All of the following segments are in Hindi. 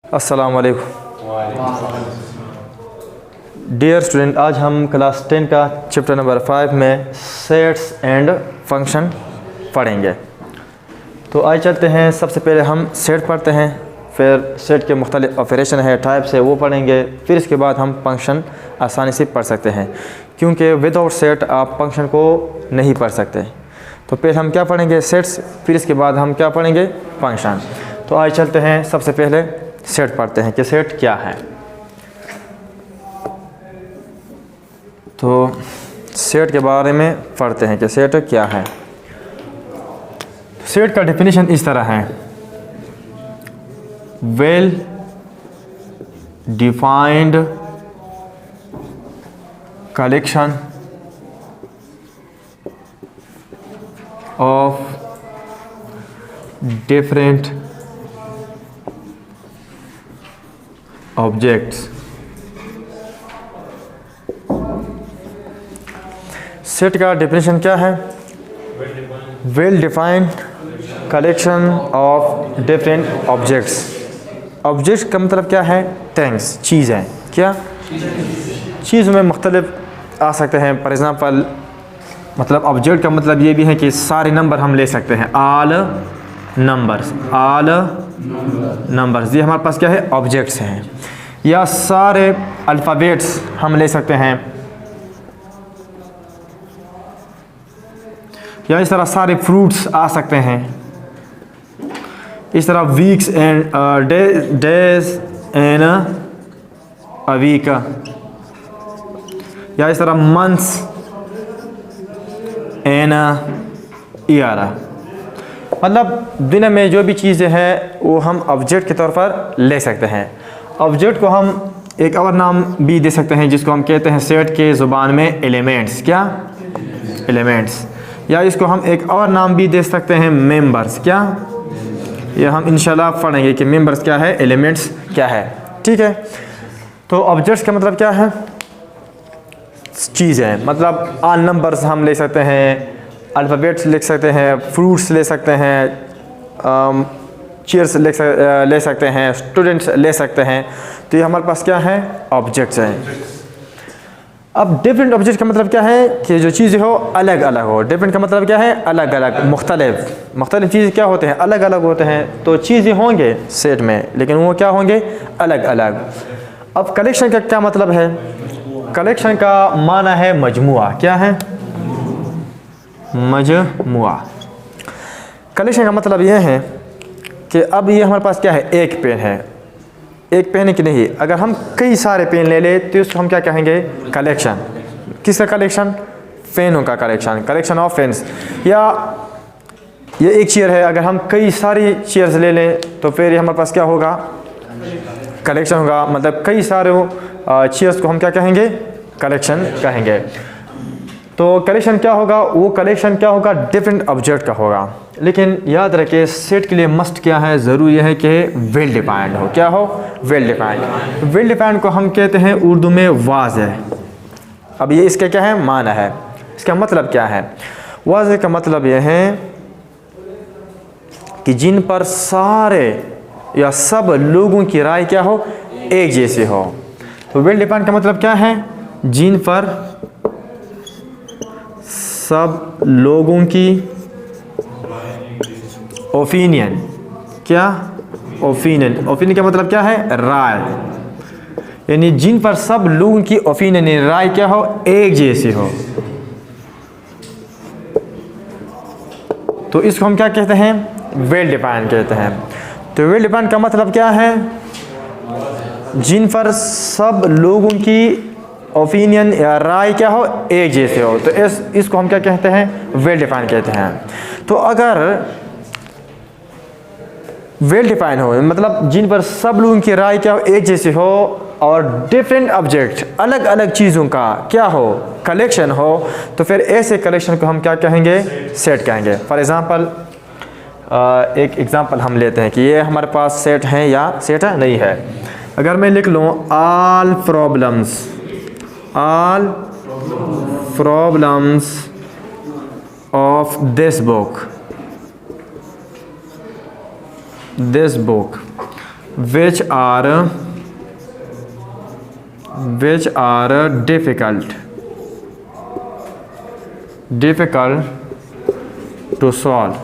अस्सलाम वालेकुम। डियर स्टूडेंट, आज हम क्लास 10 का चैप्टर नंबर 5 में सेट्स एंड फंक्शन पढ़ेंगे। तो आज चलते हैं, सबसे पहले हम सेट पढ़ते हैं, फिर सेट के मुख्तलिफ ऑपरेशन है, टाइप्स है, वो पढ़ेंगे। फिर इसके बाद हम फंक्शन आसानी से पढ़ सकते हैं, क्योंकि विदाउट सेट आप फंक्शन को नहीं पढ़ सकते। तो पहले हम क्या पढ़ेंगे? सेट्स, फिर इसके बाद हम क्या पढ़ेंगे? फंक्शन। तो आज चलते हैं, सबसे पहले सेट पढ़ते हैं कि सेट क्या है। तो सेट के बारे में पढ़ते हैं कि सेट क्या है। सेट का डेफिनेशन इस तरह है: well defined collection of different objects. Set का डेफिनेशन क्या है? Well defined collection of different objects. Objects का मतलब क्या है? थिंग्स, चीज़ें। क्या चीज़ में मुख्तलिफ आ सकते हैं। फॉर एग्ज़ाम्पल, मतलब ऑब्जेक्ट का मतलब ये भी है कि सारे नंबर हम ले सकते हैं। ऑल नंबर्स, ऑल नंबर्स, ये हमारे पास क्या है? ऑब्जेक्ट्स हैं। या सारे अल्फ़ाबेट्स हम ले सकते हैं, या इस तरह सारे फ्रूट्स आ सकते हैं। इस तरह weeks and days and a week, या इस तरह मंथ्स एंड ईयर। मतलब दुनिया में जो भी चीज़ें हैं वो हम ऑब्जेक्ट के तौर पर ले सकते हैं। ऑब्जेक्ट को हम एक और नाम भी दे सकते हैं, जिसको हम कहते हैं सेट के ज़ुबान में एलिमेंट्स। क्या? एलिमेंट्स। या इसको हम एक और नाम भी दे सकते हैं, मेंबर्स। क्या? ये हम इंशाल्लाह पढ़ेंगे कि मेंबर्स क्या है, एलिमेंट्स क्या है। ठीक है। तो ऑब्जेक्ट्स का मतलब क्या है? चीज़ें। मतलब ऑल नंबर्स हम ले सकते हैं, अल्फ़ाबेट्स लिख सकते हैं, फ्रूट्स ले सकते हैं, चेयर्स ले सकते हैं, स्टूडेंट्स ले सकते हैं। तो ये हमारे पास क्या है? ऑब्जेक्ट्स हैं। अब डिफरेंट ऑब्जेक्ट का मतलब क्या है? कि जो चीज़ें हो अलग अलग हो। डिफरेंट का मतलब क्या है? अलग अलग, मुख्तलिफ चीज़ें क्या होते हैं? अलग अलग होते हैं। तो चीज़ें होंगे सेट में, लेकिन वो क्या होंगे? अलग अलग। अब कलेक्शन का क्या मतलब है? कलेक्शन का माना है मजमुआ। क्या है? मजमुआ। कलेक्शन का मतलब ये है कि अब ये हमारे पास क्या है? एक पेन है। एक पेन है कि नहीं? अगर हम कई सारे पेन ले ले तो इसको हम क्या कहेंगे? कलेक्शन। किसका कलेक्शन? पेनों का कलेक्शन, कलेक्शन ऑफ पेन्स। या ये एक चेयर है, अगर हम कई सारी चेयर्स ले लें तो फिर ये हमारे पास क्या होगा? कलेक्शन होगा। मतलब कई सारे चेयर्स को हम क्या कहेंगे? कलेक्शन कहेंगे। तो कलेक्शन क्या होगा? वो कलेक्शन क्या होगा? डिफरेंट ऑब्जेक्ट का होगा। लेकिन याद रखिए, सेट के लिए मस्ट क्या है? ज़रूरी है कि वेल डिफाइंड हो। क्या हो? Well defined. वेल डिफाइंड को हम कहते हैं उर्दू में वाज़ेह। अब ये इसका क्या है? माना है। इसका मतलब क्या है? वाज़ेह का मतलब यह है कि जिन पर सारे या सब लोगों की राय क्या हो? एक जैसे हो। तो वेल डिफाइंड का मतलब क्या है? जिन पर सब लोगों की ओपिनियन। क्या? ओपिनियन। ओपिनियन का मतलब क्या है? राय। यानी जिन पर सब लोगों की ओपिनियन, राय क्या हो? एक जैसी हो। तो इसको हम क्या कहते हैं? वेल डिफाइंड कहते हैं। तो वेल डिफाइंड का मतलब क्या है? जिन पर सब लोगों की ओपिनियन या राय क्या हो? एक जैसे हो। तो इसको हम क्या कहते हैं? वेल डिफाइन कहते हैं। तो अगर वेल डिफाइन हो मतलब जिन पर सब लोगों की राय क्या हो? एक जैसी हो, और डिफरेंट ऑब्जेक्ट, अलग अलग चीज़ों का क्या हो? कलेक्शन हो, तो फिर ऐसे कलेक्शन को हम क्या कहेंगे? सेट कहेंगे। फॉर एग्ज़ाम्पल, एक एग्ज़ाम्पल हम लेते हैं कि ये हमारे पास सेट है या सेट नहीं है। अगर मैं लिख लूँ all problems of this book which are difficult to solve.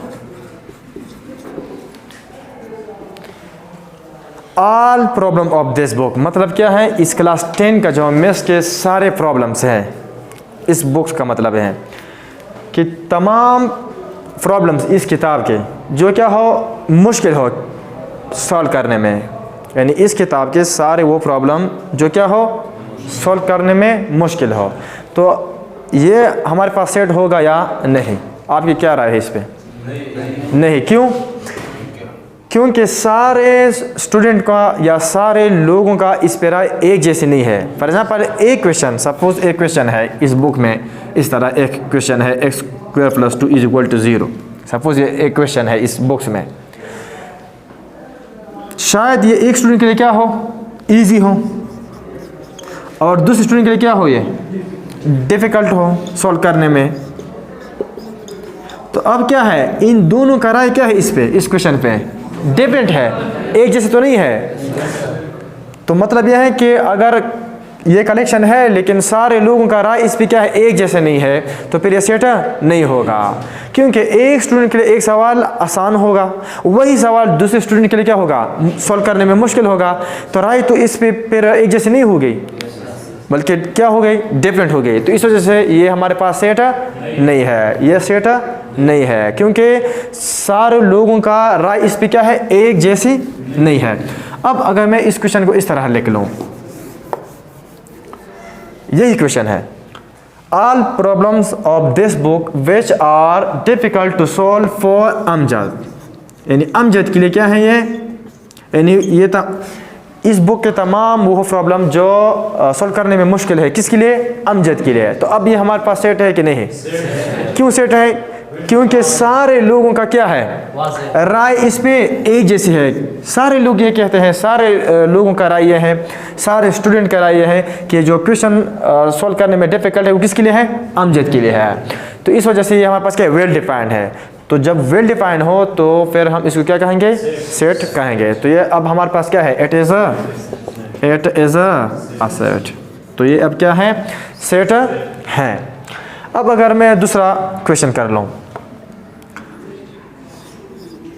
All problem of this book, मतलब क्या है, इस क्लास 10 का जो मैथ्स के सारे प्रॉब्लम्स हैं इस बुक्स का मतलब है कि तमाम प्रॉब्लम्स इस किताब के जो क्या हो मुश्किल हो सॉल्व करने में, यानी इस किताब के सारे वो प्रॉब्लम जो क्या हो सॉल्व करने में मुश्किल हो, तो ये हमारे पास सेट होगा या नहीं? आपकी क्या राय है इस पे? नहीं। क्यों? क्योंकि सारे स्टूडेंट का या सारे लोगों का इस पर राय एक जैसी नहीं है। फॉर एग्जाम्पल एक क्वेश्चन, सपोज एक क्वेश्चन है इस बुक में, इस तरह एक क्वेश्चन है x² + 2 = 0। सपोज ये एक क्वेश्चन है इस बुक्स में, शायद ये एक स्टूडेंट के लिए क्या हो इजी हो और दूसरे स्टूडेंट के लिए क्या हो ये डिफ़िकल्ट हो सॉल्व करने में। तो अब क्या है, इन दोनों का राय क्या है इस पे, इस क्वेश्चन पे डिफरेंट है, एक जैसे तो नहीं है। तो मतलब यह है कि अगर ये कनेक्शन है लेकिन सारे लोगों का राय इस पे क्या है एक जैसे नहीं है, तो फिर ये सेट नहीं होगा। क्योंकि एक स्टूडेंट के लिए एक सवाल आसान होगा, वही सवाल दूसरे स्टूडेंट के लिए क्या होगा सॉल्व करने में मुश्किल होगा, तो राय तो इस पे फिर एक जैसे नहीं हो गई बल्कि क्या हो गई डिफरेंट हो गई। तो इस वजह से ये हमारे पास सेट नहीं है, ये सेट नहीं है क्योंकि सारे लोगों का राय इस पे क्या है एक जैसी नहीं है। अब अगर मैं इस क्वेश्चन को इस तरह लिख लूँ, यही क्वेश्चन है, all problems of this book which are difficult to solve for Amjad, यानी अमजद के लिए क्या है ये, यानी ये इस बुक के तमाम वो प्रॉब्लम जो सॉल्व करने में मुश्किल है, किसके लिए? अमजद के लिए। तो अब ये हमारे पास सेट है कि नहीं? क्यों सेट है? क्योंकि सारे लोगों का क्या है राय इस पे एक जैसी है। सारे लोग ये कहते हैं, सारे लोगों का राय ये है, सारे स्टूडेंट का राय ये है कि जो क्वेश्चन सॉल्व करने में डिफिकल्ट है वो किसके लिए है? अमजद के लिए है। तो इस वजह से ये हमारे पास क्या वेल डिफाइंड है। तो जब वेल डिफाइंड हो तो फिर हम इसको क्या कहेंगे? सेट कहेंगे। तो ये अब हमारे पास क्या है? It is a set. तो ये अब क्या है? सेट है। अब अगर मैं दूसरा क्वेश्चन कर लूँ,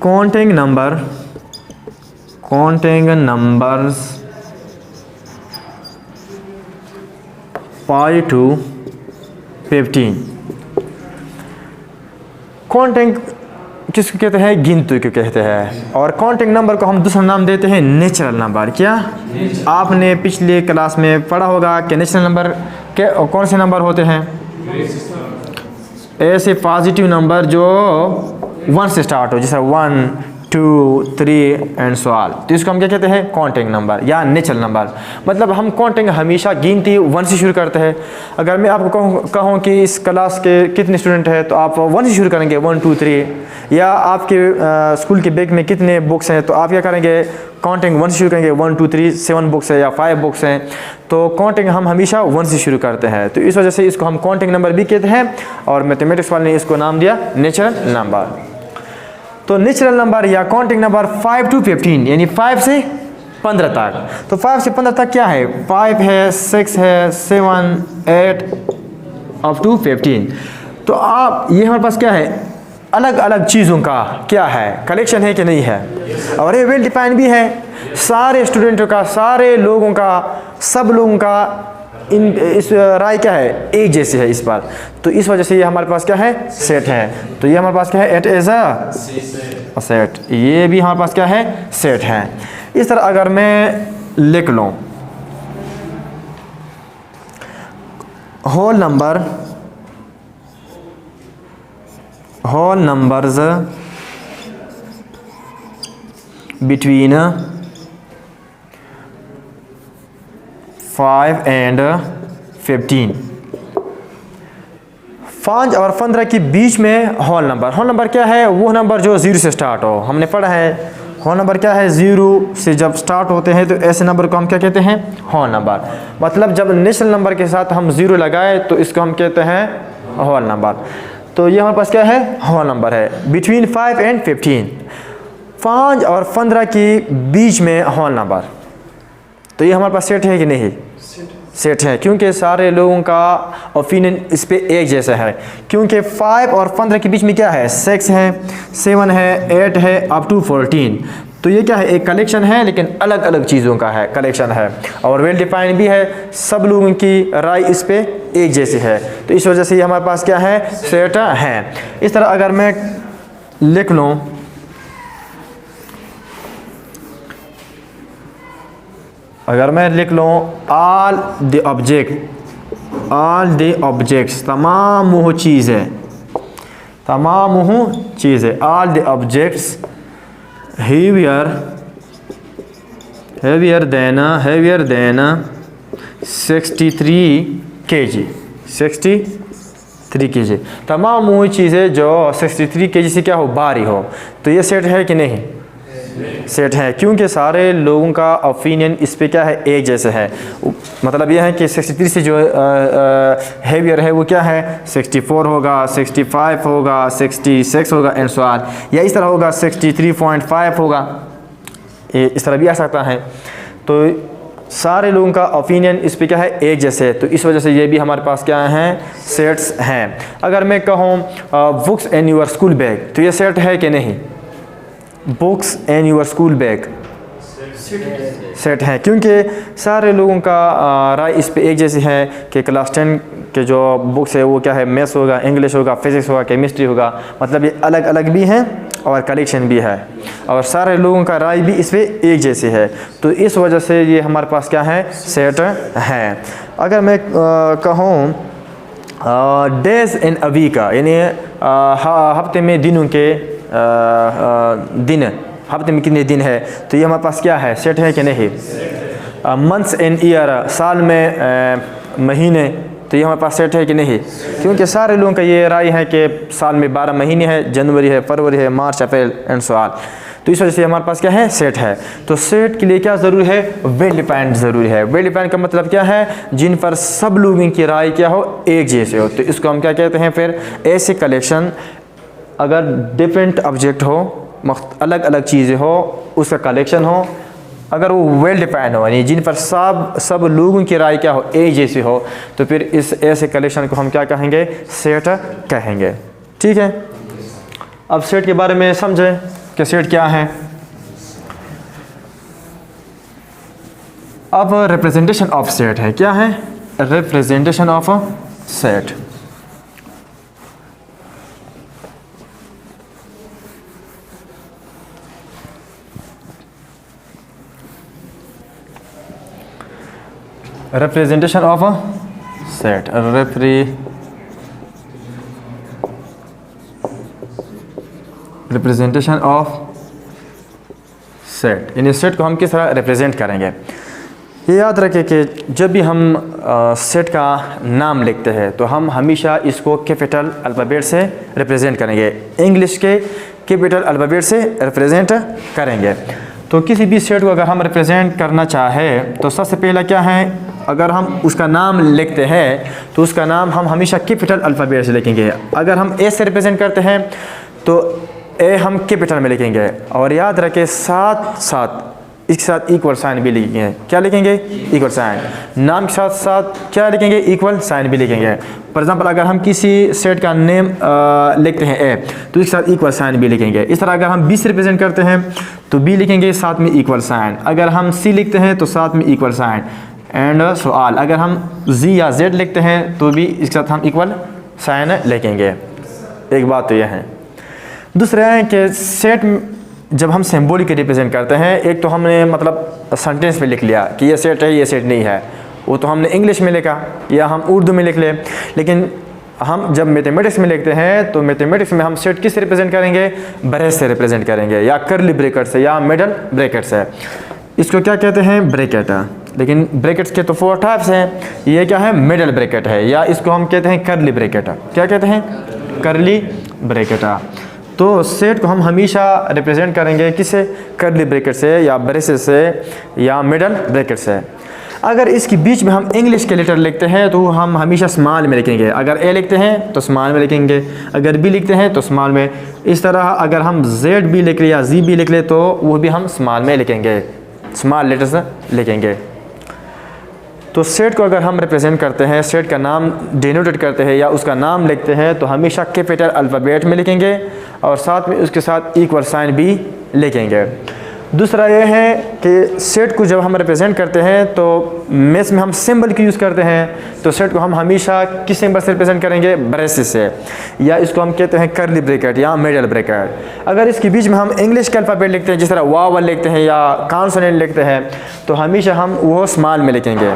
काउंटिंग नंबर्स 5 to 15। काउंटिंग किसको कहते हैं? गिनती को कहते हैं। और काउंटिंग नंबर को हम दूसरा नाम देते हैं नेचुरल नंबर। क्या आपने पिछले क्लास में पढ़ा होगा कि नेचुरल नंबर के कौन से नंबर होते हैं? ऐसे पॉजिटिव नंबर जो 1 से स्टार्ट हो, जैसे 1, 2, 3 एंड सो ऑन। तो इसको हम क्या कहते हैं? काउंटिंग नंबर या नेचुरल नंबर। मतलब हम काउंटिंग हमेशा गिनती 1 से शुरू करते हैं। अगर मैं आपको कहूँ कि इस क्लास के कितने स्टूडेंट हैं, तो आप 1 से शुरू करेंगे, 1, 2, 3। या आपके स्कूल के बैग में कितने बुक्स हैं, तो आप क्या करेंगे? काउंटिंग 1 से शुरू करेंगे, 1, 2, 3, 7 बुक्स है या 5 बुक्स हैं। तो काउंटिंग हम हमेशा 1 से शुरू करते हैं। तो इस वजह से इसको हम काउंटिंग नंबर भी कहते हैं और मैथमेटिक्स वाले ने इसको नाम दिया नेचुरल नंबर। तो नेचुरल नंबर या काउंटिंग नंबर 5 to 15, यानी 5 से 15 तक। तो 5 से 15 तक क्या है? 5 है, 6 है, 7, 8 अप टू 15। तो आप ये हमारे पास क्या है? अलग अलग चीज़ों का क्या है? कलेक्शन है कि नहीं है? और ये वेल डिफाइंड भी है। सारे स्टूडेंटों का, सारे लोगों का, सब लोगों का इस राय क्या है? एक जैसी है इस बार। तो इस वजह से ये हमारे पास क्या है? सेट है। तो ये हमारे पास क्या है? It is a set. ये भी हमारे पास क्या है? सेट है। इस तरह अगर मैं लिख लूँ होल नंबर्स बिटवीन 5 and 15। 5 और 15 के बीच में होल नंबर। होल नंबर क्या है? वो नंबर जो 0 से स्टार्ट हो। हमने पढ़ा है होल नंबर क्या है? 0 से जब स्टार्ट होते हैं तो ऐसे नंबर को हम क्या कहते हैं? Whole number. मतलब जब नेचुरल नंबर के साथ हम 0 लगाए तो इसको हम कहते हैं होल नंबर। तो ये हमारे पास क्या है? होल नंबर है बिटवीन 5 and 15। 5 और 15 के बीच में होल नंबर, तो ये हमारे पास सेट है कि नहीं? सेट है, क्योंकि सारे लोगों का ओपिनियन इस पे एक जैसा है। क्योंकि 5 और 15 के बीच में क्या है? 6 है, 7 है, 8 है, अप टू 14। तो ये क्या है? एक कलेक्शन है, लेकिन अलग अलग चीज़ों का है, कलेक्शन है और वेल डिफाइंड भी है। सब लोगों की राय इस पे एक जैसी है, तो इस वजह से ये हमारे पास क्या है? सेट है। इस तरह अगर मैं लिख लूँ, ऑल द ऑब्जेक्ट्स, तमाम वो चीज़ें, all the objects heavier than 63 kg, 63 kg, तमाम वो चीज़ें जो 63 kg से क्या हो? भारी हो। तो ये सेट है कि नहीं? सेट है, क्योंकि सारे लोगों का ओपिनियन इस पे क्या है? एक जैसे है। मतलब यह है कि 63 से जो हेवियर है वो क्या है? 64 होगा, 65 होगा, 66 होगा एंड सो ऑन, या इस तरह होगा 63.5 होगा, ये इस तरह भी आ सकता है। तो सारे लोगों का ओपिनियन इस पे क्या है? एक जैसे, तो इस वजह से ये भी हमारे पास क्या हैं? सेट्स हैं। अगर मैं कहूँ books and your school bag, तो ये सेट है कि नहीं? Books and your school bag set है, क्योंकि सारे लोगों का राय इस पे एक जैसी है कि क्लास 10 के जो बुक्स है वो क्या है? मैथ्स होगा, इंग्लिश होगा, फिजिक्स होगा, केमिस्ट्री होगा। मतलब ये अलग अलग भी हैं और कलेक्शन भी है, और सारे लोगों का राय भी इस पे एक जैसी है। तो इस वजह से ये हमारे पास क्या है? सेट है। अगर मैं कहूँ डेज इन अ वीक, यानी हफ्ते में दिनों के दिन, हफ्ते में कितने दिन है, तो ये हमारे पास क्या है? सेट है कि नहीं? मंथ्स एंड ईयर, साल में महीने, तो ये हमारे पास सेट है कि नहीं? क्योंकि सारे लोगों का ये राय है कि साल में 12 महीने हैं, जनवरी है, फरवरी है, मार्च, अप्रैल एंड सो ऑन। तो इस वजह से हमारे पास क्या है? सेट है। तो सेट के लिए क्या ज़रूरी है? वेल डिफाइंड ज़रूरी है। वेल डिफाइंड का मतलब क्या है? जिन पर सब लोगों की राय क्या हो? एक जैसे हो। तो इसको हम क्या कहते हैं फिर? ऐसे कलेक्शन, अगर डिफरेंट ऑब्जेक्ट हो, अलग अलग चीज़ें हो, उसका कलेक्शन हो, अगर वो वेल डिफाइंड हो, यानी जिन पर सब लोगों की राय क्या हो? एक जैसी हो, तो फिर इस ऐसे कलेक्शन को हम क्या कहेंगे? सेट कहेंगे। ठीक है, अब सेट के बारे में समझें कि सेट क्या है। अब रिप्रेजेंटेशन ऑफ सेट है, क्या है? Representation of set. Representation of a set, representation of set, यानी सेट को हम किस तरह रिप्रेजेंट करेंगे। ये याद रखें कि जब भी हम सेट का नाम लिखते हैं तो हम हमेशा इसको कैपिटल अल्फ़ाबेट से रिप्रेजेंट करेंगे, इंग्लिश के कैपिटल अल्फ़ाबेट से रिप्रेजेंट करेंगे। तो किसी भी सेट को अगर हम रिप्रेजेंट करना चाहें तो सबसे पहला क्या है? अगर हम उसका नाम लिखते हैं तो उसका नाम हम हमेशा कैपिटल अल्फ़ाबेट से लिखेंगे। अगर हम ए से रिप्रेजेंट करते हैं तो ए हम कैपिटल में लिखेंगे, और याद रखें साथ साथ इसके साथ इक्वल साइन भी लिखेंगे। क्या लिखेंगे? Equal sign. नाम के साथ साथ क्या लिखेंगे? इक्वल साइन भी लिखेंगे। फॉर एग्जांपल अगर हम किसी सेट का नेम लिखते हैं ए, तो इसके साथ इक्वल साइन भी लिखेंगे। इस तरह अगर हम बी से रिप्रेजेंट करते हैं तो बी लिखेंगे साथ में इक्वल साइन। अगर हम सी लिखते हैं तो साथ में equal sign and so all. अगर हम जी या जेड लिखते हैं तो भी इसके साथ हम इक्वल साइन लिखेंगे। एक बात तो यह है। दूसरा है कि सेट जब हम सिंबॉलिक रिप्रेजेंट करते हैं, एक तो हमने मतलब सेंटेंस में लिख लिया कि ये सेट है, ये सेट नहीं है, वो तो हमने इंग्लिश में लिखा या हम उर्दू में लिख ले। लेकिन हम जब मैथमेटिक्स में लिखते हैं तो मैथमेटिक्स में हम सेट किस रिप्रेजेंट करेंगे? ब्रेस से रिप्रेजेंट करेंगे, या कर्ली ब्रैकेट से, या मिडल ब्रैकेट से। इसको क्या कहते हैं? ब्रैकेट। लेकिन ब्रैकेट्स के तो 4 टाइप्स हैं। ये क्या है? मिडल ब्रैकेट है, या इसको हम कहते हैं कर्ली ब्रैकेट। क्या कहते हैं? Curly bracket. तो सेट को हम हमेशा रिप्रेजेंट करेंगे किससे? कर्ली ब्रैकेट से, या ब्रेसेस से, या मिडल ब्रैकेट से। अगर इसके बीच में हम इंग्लिश के लेटर लिखते हैं तो हम हमेशा स्मॉल में लिखेंगे। अगर ए लिखते हैं तो स्मॉल में लिखेंगे, अगर बी लिखते हैं तो स्मॉल में। इस तरह अगर हम जेड भी लिख ले या जी भी लिख ले तो वो भी हम स्मॉल में लिखेंगे, स्मॉल लेटर्स लिखेंगे। तो सेट को अगर हम रिप्रेजेंट करते हैं, सेट का नाम डिनोटेट करते हैं या उसका नाम लिखते हैं तो हमेशा कैपिटल अल्फ़ाबेट में लिखेंगे और साथ में उसके साथ इक्वल साइन भी लिखेंगे। दूसरा ये है कि सेट को जब हम रिप्रेजेंट करते हैं तो मैथ्स में हम सिंबल की यूज़ करते हैं। तो सेट को हम हमेशा किस सिंबल से रिप्रेजेंट करेंगे? ब्रेसेस से, या इसको हम कहते हैं कर्ली ब्रैकेट या मिडल ब्रैकेट। अगर इसके बीच में हम इंग्लिश के अल्फ़ाबेट लिखते हैं, जिस तरह वावल लिखते हैं या कॉन्सोनेंट लिखते हैं, तो हमेशा हम वो स्मॉल में लिखेंगे।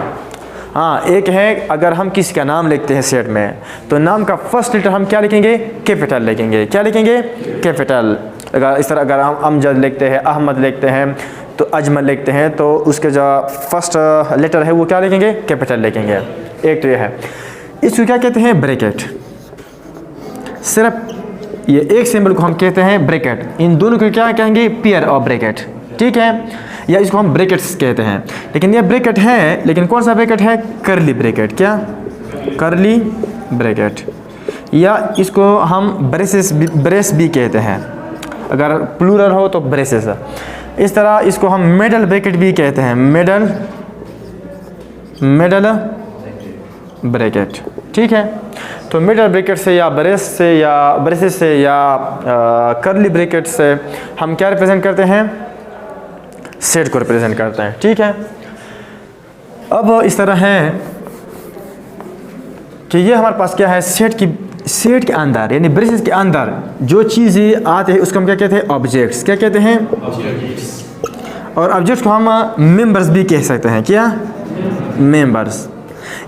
हाँ, एक है अगर हम किसी का नाम लिखते हैं सेट में तो नाम का फर्स्ट लेटर हम क्या लिखेंगे? कैपिटल लिखेंगे। क्या लिखेंगे? कैपिटल। अगर इस तरह अगर हम अमजद लिखते हैं, अहमद लिखते हैं, तो अजमल लिखते हैं, तो उसके जो फर्स्ट लेटर है वो क्या लिखेंगे? कैपिटल लिखेंगे। एक तो ये है। इसको क्या कहते हैं? ब्रैकेट। सिर्फ ये एक सिंबल को हम कहते हैं ब्रैकेट। इन दोनों को क्या कहेंगे? Pair of bracket. ठीक है, या इसको हम ब्रैकेट्स कहते हैं। लेकिन ये ब्रैकेट है, लेकिन कौन सा ब्रैकेट है? Curly bracket. क्या? Curly bracket. या इसको हम ब्रेस भी कहते हैं, अगर प्लूरल हो तो ब्रेसेस। इस तरह इसको हम मिडल ब्रैकेट भी कहते हैं, मिडल ब्रैकेट। ठीक है, तो मिडल ब्रैकेट से या ब्रेस से या ब्रेसेस से या कर्ली ब्रैकेट से हम क्या रिप्रेजेंट करते हैं? सेट को रिप्रेजेंट करते हैं। ठीक है, अब इस तरह है कि ये हमारे पास क्या है? सेट के अंदर यानी ब्रेसेस के अंदर जो चीज़ें आते हैं उसको हम क्या कहते हैं? ऑब्जेक्ट्स। क्या कहते हैं? ऑब्जेक्ट्स। और ऑब्जेक्ट्स को हम मेंबर्स भी कह सकते हैं। क्या? मेंबर्स।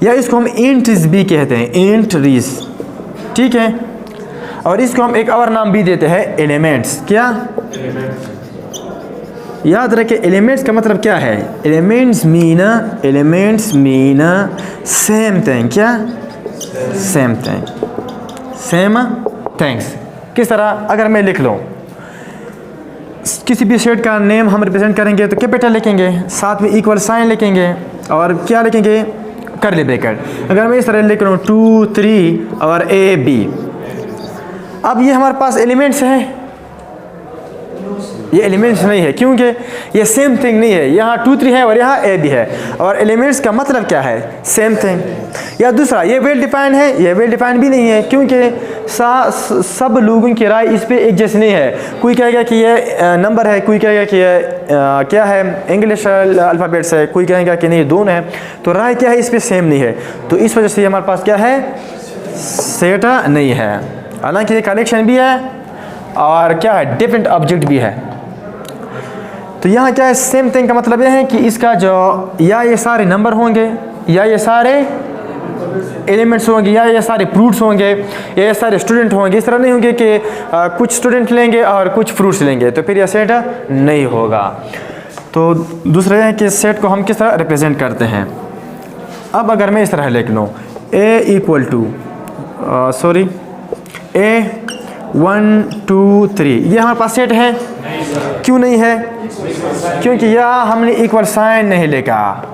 या इसको हम एंट्रीज भी कहते हैं, एंट्रीज। ठीक है, और इसको हम एक और नाम भी देते हैं, एलिमेंट्स। क्या? याद रखें, एलिमेंट्स का मतलब क्या है? Elements mean same thing. क्या? Same thing, same things. किस तरह? अगर मैं लिख लूँ किसी भी सेट का नेम हम रिप्रेजेंट करेंगे तो कैपिटल लिखेंगे, साथ में इक्वल साइन लिखेंगे और क्या लिखेंगे? Curly bracket. अगर मैं इस तरह लिख लूँ 2 3 और AB, अब ये हमारे पास एलिमेंट्स हैं। ये एलिमेंट्स नहीं है क्योंकि ये सेम थिंग नहीं है। यहाँ 2 3 है और यहाँ A भी है, और एलिमेंट्स का मतलब क्या है? Same thing. या दूसरा, ये वेल डिफाइंड है, ये वेल डिफाइंड भी नहीं है क्योंकि सब लोगों की राय इस पे एक जैसी नहीं है। कोई कहेगा कि ये नंबर है, कोई कहेगा कि ये क्या है? इंग्लिश अल्फ़ाबेट से, कोई कहेगा कि नहीं दोनों है। तो राय क्या है? इस पर सेम नहीं है। तो इस वजह से हमारे पास क्या है? सेट नहीं है। हालांकि ये कलेक्शन भी है और क्या है? डिफरेंट ऑब्जेक्ट भी है। तो यहाँ क्या है? सेम थिंग का मतलब यह है कि इसका जो या ये सारे नंबर होंगे, या ये सारे एलिमेंट्स होंगे, या ये सारे फ्रूट्स होंगे, या ये सारे स्टूडेंट होंगे। इस तरह नहीं होंगे कि कुछ स्टूडेंट लेंगे और कुछ फ्रूट्स लेंगे, तो फिर यह सेट नहीं होगा। तो दूसरा है कि सेट को हम किस तरह रिप्रेजेंट करते हैं। अब अगर मैं इस तरह लिख लूँ A इक्वल टू A 1 2 3, ये हमारे पास सेट है। क्यों नहीं है? क्योंकि यहाँ हमने इक्वल साइन नहीं लिखा।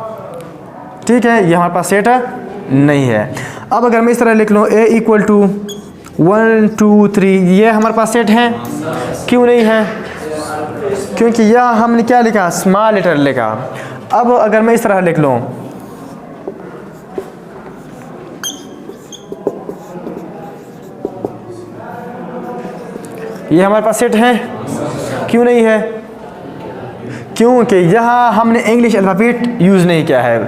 ठीक है, ये हमारे पास सेट नहीं है। अब अगर मैं इस तरह लिख लूँ A इक्वल टू 1 2 3, ये हमारे पास सेट है। क्यों नहीं है? क्योंकि यहाँ हमने क्या लिखा? स्मॉल लेटर लिखा। अब अगर मैं इस तरह लिख लूँ ये हमारे पास सेट है। क्यों नहीं है? क्योंकि यहाँ हमने इंग्लिश अल्फ़ाबेट यूज़ नहीं किया है,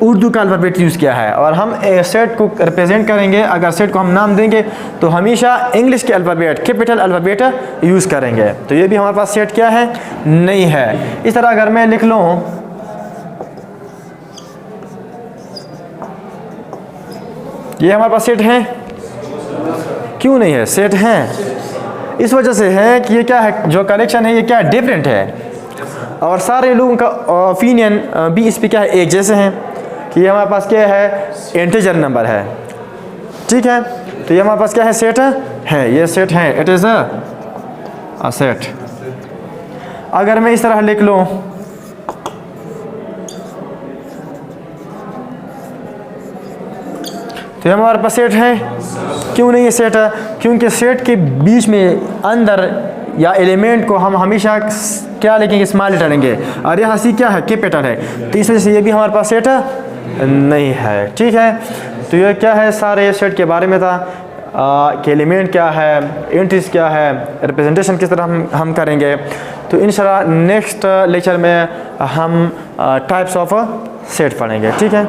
उर्दू का अल्फ़ाबेट यूज़ किया है। और हम सेट को रिप्रेजेंट करेंगे, अगर सेट को हम नाम देंगे तो हमेशा इंग्लिश के अल्फ़ाबेट, कैपिटल अल्फ़ाबेट यूज़ करेंगे। तो ये भी हमारे पास सेट क्या है? नहीं है। इस तरह अगर मैं लिख लूँ ये हमारे पास सेट है। क्यों नहीं है? सेट है। इस वजह से है कि ये क्या है? जो कलेक्शन है ये क्या डिफरेंट है, और सारे लोगों का ओपिनियन भी इस पर क्या है? एक जैसे हैं कि ये हमारे पास क्या है? इंटीजर नंबर है। ठीक है, तो ये हमारे पास क्या है? सेट है। ये सेट है, इट इज़ अ सेट। अगर मैं इस तरह लिख लूँ तो ये हमारे पास सेट है। क्यों नहीं है सेट है? क्योंकि सेट के बीच में अंदर या एलिमेंट को हम हमेशा क्या लिखेंगे? स्मॉल लेटर लेंगे, और यहाँ सी क्या है? कैपिटल है, तो इस वजह से ये भी हमारे पास सेट नहीं है। ठीक है, तो ये क्या है? सारे सेट के बारे में था कि एलिमेंट क्या है, एंट्रीज क्या है, रिप्रेजेंटेशन किस तरह हम करेंगे। तो इंशाल्लाह नेक्स्ट लेक्चर में हम टाइप्स ऑफ सेट पढ़ेंगे। ठीक है।